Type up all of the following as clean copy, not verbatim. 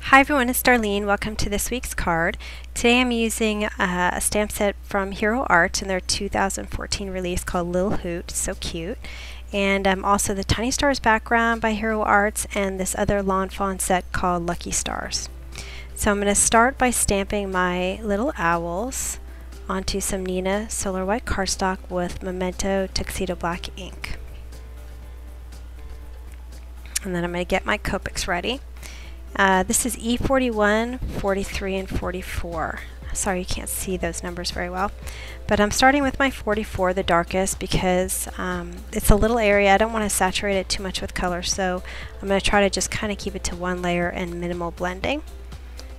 Hi everyone, it's Darlene. Welcome to this week's card. Today I'm using a stamp set from Hero Art and their 2014 release called Lil Hoot. So cute. And also the Tiny Stars background by Hero Arts and this other Lawn Fawn set called Lucky Stars. So I'm going to start by stamping my little owls onto some Nina Solar White cardstock with Memento Tuxedo Black ink. And then I'm going to get my Copics ready. This is E41, 43, and 44. Sorry you can't see those numbers very well. But I'm starting with my 44, the darkest, because it's a little area. I don't want to saturate it too much with color, so I'm going to try to just kind of keep it to one layer and minimal blending.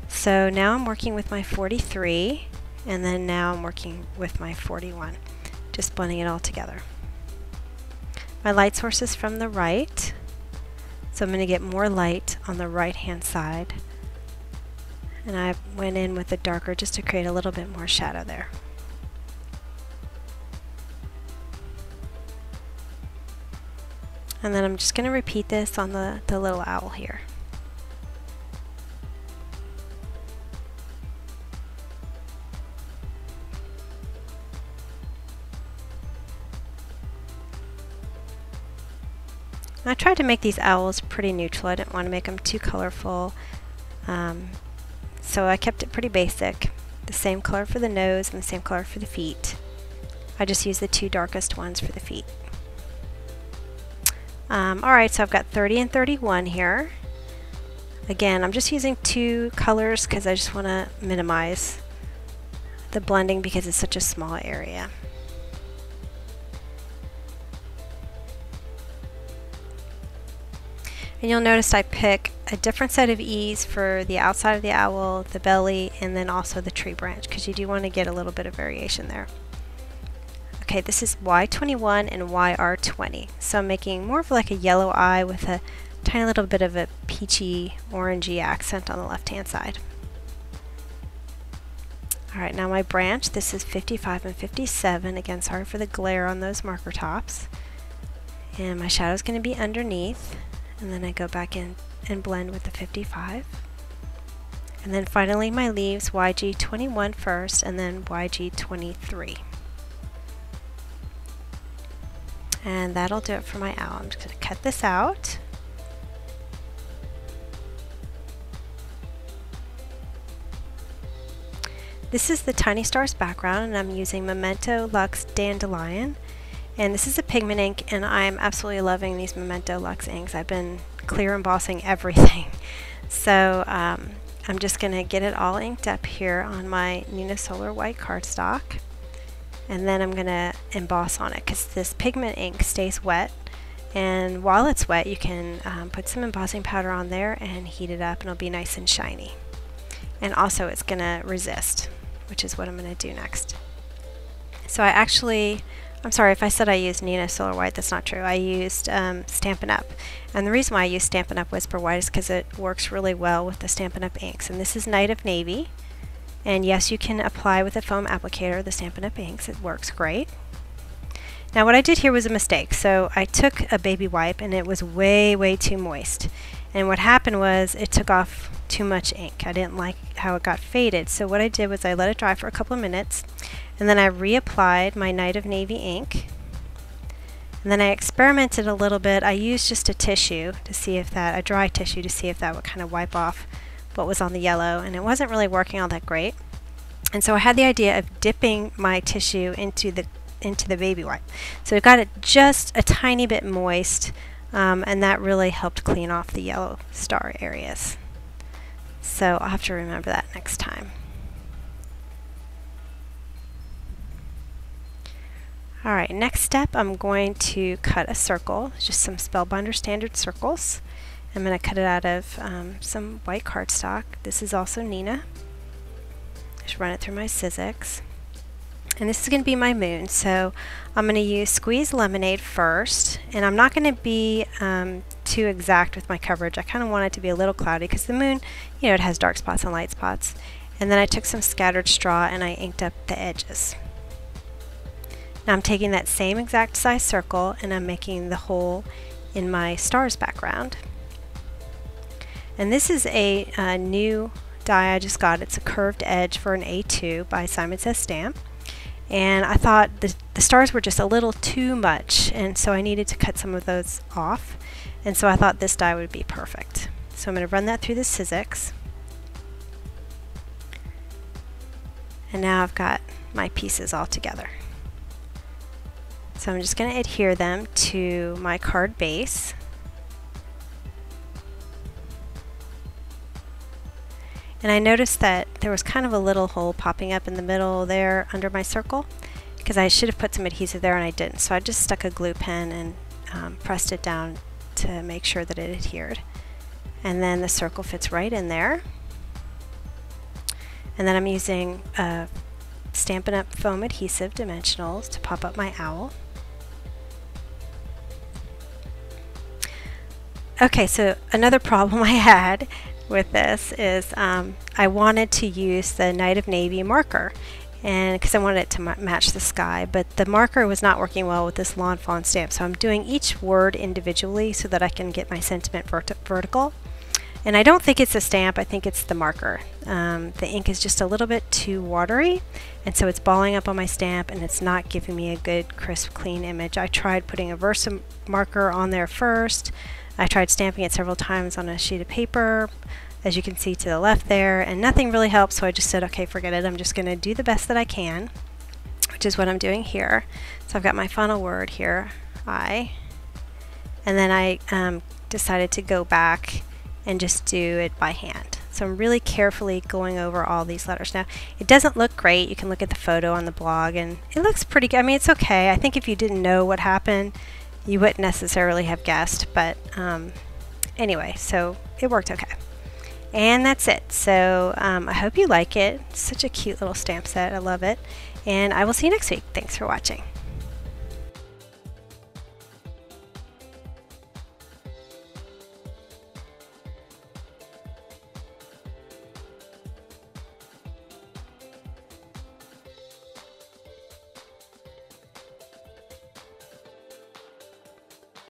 So now I'm working with my 43, and then now I'm working with my 41, just blending it all together. My light source is from the right. So I'm going to get more light on the right hand side, and I went in with the darker just to create a little bit more shadow there. And then I'm just going to repeat this on the little owl here. I tried to make these owls pretty neutral. I didn't want to make them too colorful, so I kept it pretty basic. The same color for the nose and the same color for the feet. I just used the two darkest ones for the feet. Alright, so I've got 30 and 31 here. Again, I'm just using two colors because I just want to minimize the blending because it's such a small area. And you'll notice I pick a different set of E's for the outside of the owl, the belly, and then also the tree branch, because you do want to get a little bit of variation there. Okay, this is Y21 and YR20. So I'm making more of like a yellow eye with a tiny little bit of a peachy, orangey accent on the left-hand side. Alright, now my branch, this is 55 and 57. Again, sorry for the glare on those marker tops. And my shadow is going to be underneath. And then I go back in and blend with the 55. And then finally my leaves, YG21 first, and then YG23. And that'll do it for my owl. I'm just going to cut this out. This is the Tiny Stars background, and I'm using Memento Luxe Dandelion. And this is a pigment ink, and I'm absolutely loving these Memento Luxe inks. I've been clear embossing everything. So I'm just going to get it all inked up here on my Nina Solar White cardstock. And then I'm going to emboss on it because this pigment ink stays wet. And while it's wet, you can put some embossing powder on there and heat it up, and it'll be nice and shiny. And also it's going to resist, which is what I'm going to do next. So I'm sorry if I said I used Nina Solar White, that's not true. I used Stampin' Up! And the reason why I used Stampin' Up! Whisper White is because it works really well with the Stampin' Up! Inks. And this is Night of Navy. And yes, you can apply with a foam applicator the Stampin' Up! Inks. It works great. Now what I did here was a mistake. So I took a baby wipe and it was way, way too moist. And what happened was it took off too much ink. I didn't like how it got faded. So what I did was I let it dry for a couple of minutes. And then I reapplied my Night of Navy ink. And then I experimented a little bit. I used just a tissue to see if a dry tissue to see if that would kind of wipe off what was on the yellow. And it wasn't really working all that great. And so I had the idea of dipping my tissue into the baby wipe. So I got it just a tiny bit moist, and that really helped clean off the yellow star areas. So I'll have to remember that next time. Alright, next step I'm going to cut a circle, just some Spellbinder standard circles. I'm going to cut it out of some white cardstock. This is also Nina. Just run it through my Sizzix. And this is going to be my moon, so I'm going to use Squeeze Lemonade first, and I'm not going to be too exact with my coverage. I kind of want it to be a little cloudy because the moon, you know, it has dark spots and light spots. And then I took some scattered straw and I inked up the edges. Now I'm taking that same exact size circle and I'm making the hole in my stars background. And this is a new die I just got. It's a curved edge for an A2 by Simon Says Stamp. And I thought the stars were just a little too much, and so I needed to cut some of those off. And so I thought this die would be perfect. So I'm going to run that through the Sizzix. And now I've got my pieces all together. So I'm just going to adhere them to my card base. And I noticed that there was kind of a little hole popping up in the middle there under my circle, because I should have put some adhesive there and I didn't. So I just stuck a glue pen and pressed it down to make sure that it adhered. And then the circle fits right in there. And then I'm using Stampin' Up! Foam Adhesive Dimensionals to pop up my owl. Okay, so another problem I had with this is I wanted to use the Night of Navy marker, and because I wanted it to match the sky, but the marker was not working well with this Lawn Fawn stamp, so I'm doing each word individually so that I can get my sentiment vertical. And I don't think it's the stamp, I think it's the marker. The ink is just a little bit too watery, and so it's balling up on my stamp and it's not giving me a good crisp clean image. I tried putting a Versa marker on there first. I tried stamping it several times on a sheet of paper, as you can see to the left there, and nothing really helped, so I just said, okay, forget it. I'm just going to do the best that I can, which is what I'm doing here. So I've got my final word here, I, and then I decided to go back and just do it by hand. So I'm really carefully going over all these letters. Now, it doesn't look great. You can look at the photo on the blog, and it looks pretty good. I mean, it's okay. I think if you didn't know what happened, you wouldn't necessarily have guessed, but anyway, so it worked okay. And that's it. So I hope you like it. It's such a cute little stamp set. I love it. And I will see you next week. Thanks for watching.